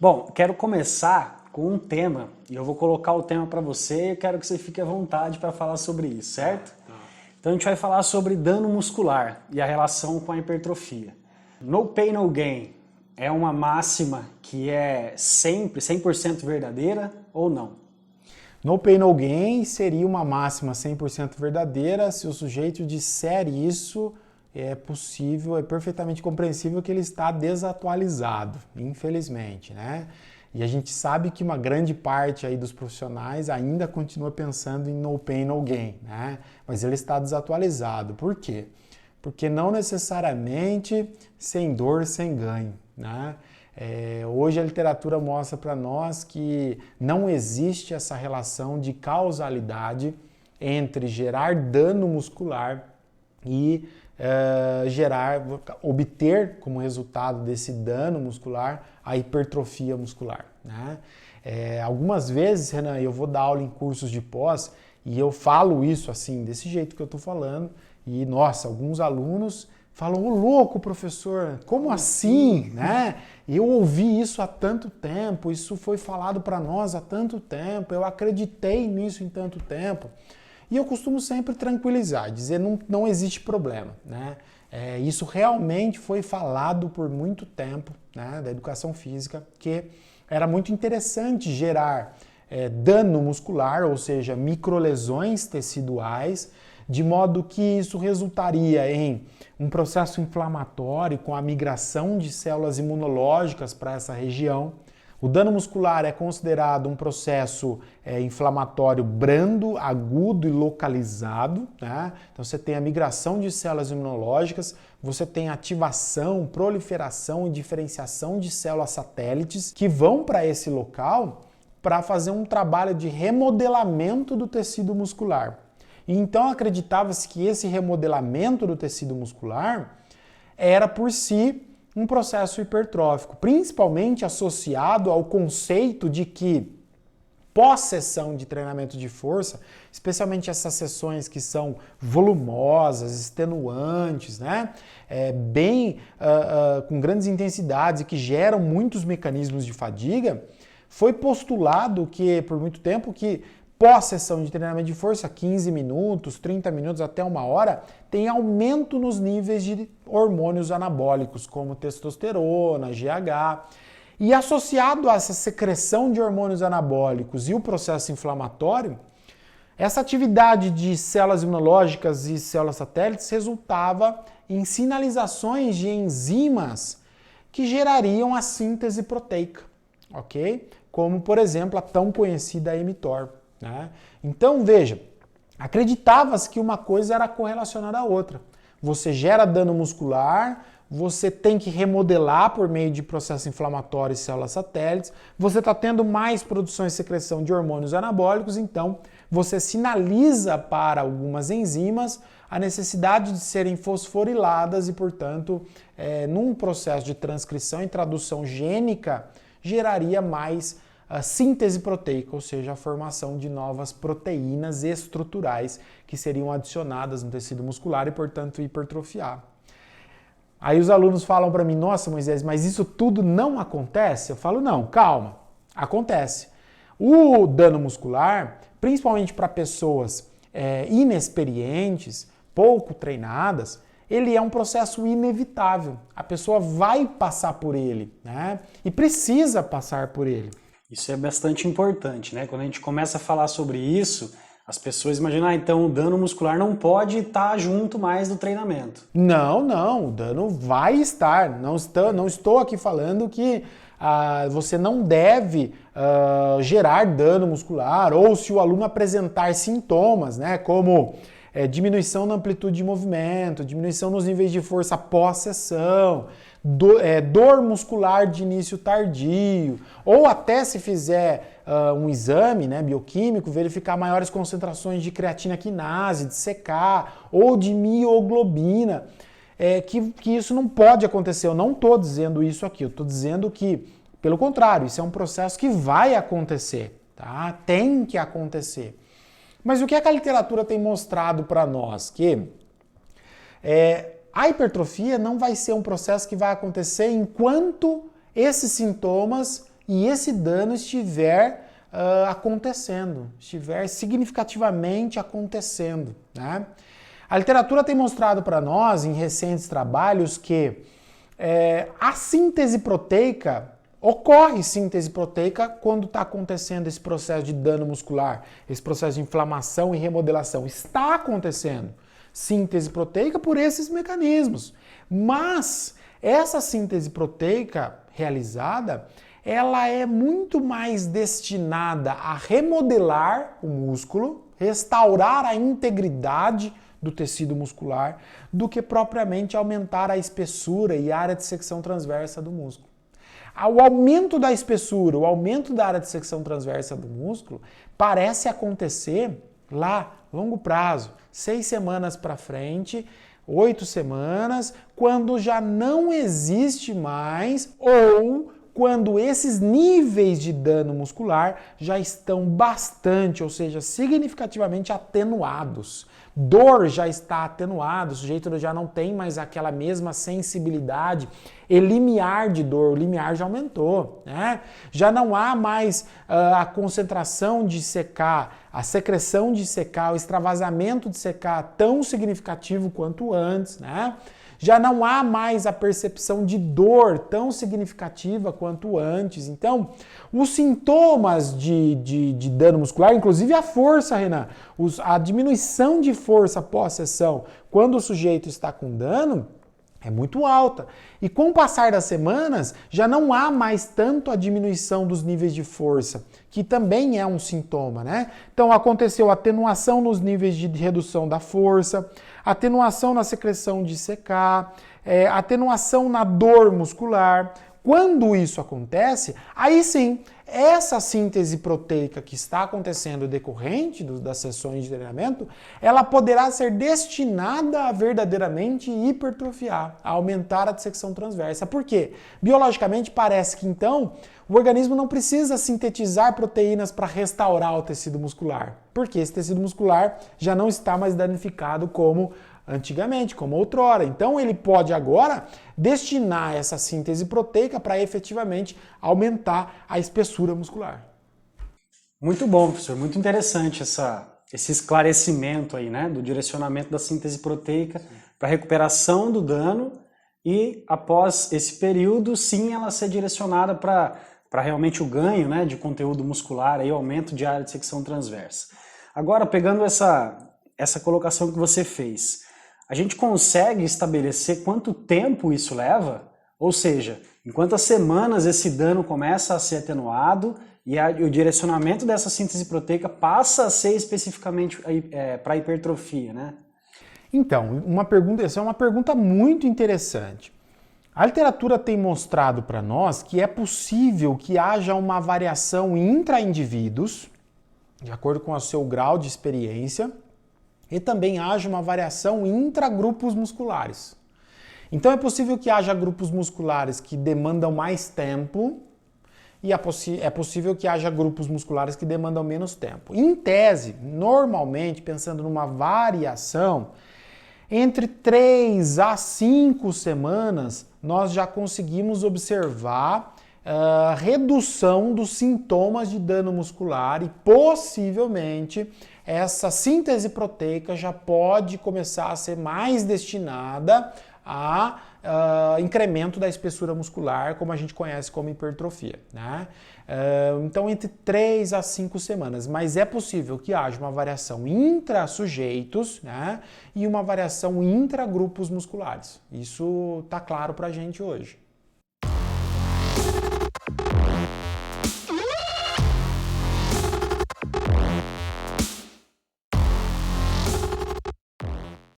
Bom, quero começar com um tema e eu vou colocar o tema para você e eu quero que você fique à vontade para falar sobre isso, certo? Então a gente vai falar sobre dano muscular e a relação com a hipertrofia. No pain, no gain é uma máxima que é sempre 100% verdadeira ou não? No pain, no gain seria uma máxima 100% verdadeira se o sujeito disser isso. É possível, é perfeitamente compreensível que ele está desatualizado, infelizmente, né? E a gente sabe que uma grande parte aí dos profissionais ainda continua pensando em no pain, no gain, né? Mas ele está desatualizado. Por quê? Porque não necessariamente sem dor, sem ganho, né? Hoje a literatura mostra para nós que não existe essa relação de causalidade entre gerar dano muscular e obter como resultado desse dano muscular a hipertrofia muscular, né? Algumas vezes, Renan, eu vou dar aula em cursos de pós e eu falo isso assim, desse jeito que eu estou falando, e nossa, alguns alunos falam: ô louco, professor, como assim, né? Eu ouvi isso há tanto tempo, isso foi falado para nós há tanto tempo, eu acreditei nisso em tanto tempo. E eu costumo sempre tranquilizar, dizer não existe problema, né? Isso realmente foi falado por muito tempo, né, da educação física, que era muito interessante gerar dano muscular, ou seja, microlesões teciduais, de modo que isso resultaria em um processo inflamatório com a migração de células imunológicas para essa região. O dano muscular é considerado um processo inflamatório brando, agudo e localizado, né? Então você tem a migração de células imunológicas, você tem ativação, proliferação e diferenciação de células satélites que vão para esse local para fazer um trabalho de remodelamento do tecido muscular. E então acreditava-se que esse remodelamento do tecido muscular era por si um processo hipertrófico, principalmente associado ao conceito de que pós-sessão de treinamento de força, especialmente essas sessões que são volumosas, extenuantes, né? Com grandes intensidades e que geram muitos mecanismos de fadiga, foi postulado que, por muito tempo, que pós-sessão de treinamento de força, 15 minutos, 30 minutos, até uma hora, tem aumento nos níveis de hormônios anabólicos, como testosterona, GH. E associado a essa secreção de hormônios anabólicos e o processo inflamatório, essa atividade de células imunológicas e células satélites resultava em sinalizações de enzimas que gerariam a síntese proteica, ok? Como, por exemplo, a tão conhecida mTOR. Né? Então, veja, acreditava-se que uma coisa era correlacionada à outra. Você gera dano muscular, você tem que remodelar por meio de processo inflamatório e células satélites, você está tendo mais produção e secreção de hormônios anabólicos, então você sinaliza para algumas enzimas a necessidade de serem fosforiladas e, portanto, num processo de transcrição e tradução gênica, geraria mais a síntese proteica, ou seja, a formação de novas proteínas estruturais que seriam adicionadas no tecido muscular e, portanto, hipertrofiar. Aí os alunos falam para mim: nossa, Moisés, mas isso tudo não acontece? Eu falo: não, calma, acontece. O dano muscular, principalmente para pessoas inexperientes, pouco treinadas, ele é um processo inevitável. A pessoa vai passar por ele, né? E precisa passar por ele. Isso é bastante importante, né? Quando a gente começa a falar sobre isso, as pessoas imaginam: então o dano muscular não pode estar junto mais do treinamento. Não, o dano vai estar. Não estou aqui falando que você não deve gerar dano muscular, ou se o aluno apresentar sintomas, né, como diminuição na amplitude de movimento, diminuição nos níveis de força pós-sessão, dor muscular de início tardio, ou até se fizer um exame, né, bioquímico, verificar maiores concentrações de creatina quinase, de CK ou de mioglobina, que isso não pode acontecer. Eu não estou dizendo isso aqui, eu estou dizendo que, pelo contrário, isso é um processo que vai acontecer, tá? Tem que acontecer. Mas o que é que a literatura tem mostrado para nós? Que a hipertrofia não vai ser um processo que vai acontecer enquanto esses sintomas e esse dano estiver acontecendo, estiver significativamente acontecendo, né? A literatura tem mostrado para nós, em recentes trabalhos, que a síntese proteica, ocorre síntese proteica quando está acontecendo esse processo de dano muscular, esse processo de inflamação e remodelação. Está acontecendo síntese proteica por esses mecanismos. Mas essa síntese proteica realizada, ela é muito mais destinada a remodelar o músculo, restaurar a integridade do tecido muscular, do que propriamente aumentar a espessura e a área de secção transversa do músculo. O aumento da espessura, o aumento da área de secção transversa do músculo parece acontecer lá, longo prazo, 6 semanas para frente, 8 semanas, quando já não existe mais ou quando esses níveis de dano muscular já estão bastante, ou seja, significativamente atenuados. Dor já está atenuada, o sujeito já não tem mais aquela mesma sensibilidade e limiar de dor, o limiar já aumentou, né? Já não há mais a concentração de CK, a secreção de CK, o extravasamento de CK tão significativo quanto antes, né? Já não há mais a percepção de dor tão significativa quanto antes. Então, os sintomas de dano muscular, inclusive a força, Renan, a diminuição de força pós-sessão, quando o sujeito está com dano, é muito alta. E com o passar das semanas, já não há mais tanto a diminuição dos níveis de força, que também é um sintoma, né? Então aconteceu atenuação nos níveis de redução da força, atenuação na secreção de CK, atenuação na dor muscular. Quando isso acontece, aí sim, essa síntese proteica que está acontecendo decorrente das sessões de treinamento, ela poderá ser destinada a verdadeiramente hipertrofiar, a aumentar a dissecção transversa. Por quê? Biologicamente parece que então o organismo não precisa sintetizar proteínas para restaurar o tecido muscular, porque esse tecido muscular já não está mais danificado como antigamente, como outrora. Então ele pode agora destinar essa síntese proteica para efetivamente aumentar a espessura muscular. Muito bom, professor. Muito interessante esse esclarecimento aí, né, do direcionamento da síntese proteica para a recuperação do dano e após esse período, sim, ela ser direcionada para realmente o ganho, né, de conteúdo muscular, aí, o aumento de área de secção transversa. Agora, pegando essa colocação que você fez, a gente consegue estabelecer quanto tempo isso leva? Ou seja, em quantas semanas esse dano começa a ser atenuado e o direcionamento dessa síntese proteica passa a ser especificamente para hipertrofia, né? Então, essa é uma pergunta muito interessante. A literatura tem mostrado para nós que é possível que haja uma variação intra-indivíduos, de acordo com o seu grau de experiência, e também haja uma variação intragrupos musculares. Então é possível que haja grupos musculares que demandam mais tempo e é possível que haja grupos musculares que demandam menos tempo. Em tese, normalmente, pensando numa variação, entre 3 a 5 semanas nós já conseguimos observar redução dos sintomas de dano muscular e possivelmente essa síntese proteica já pode começar a ser mais destinada a incremento da espessura muscular, como a gente conhece como hipertrofia, né? Então, entre 3 a 5 semanas, mas é possível que haja uma variação intra-sujeitos, né, e uma variação intra-grupos musculares. Isso está claro para a gente hoje.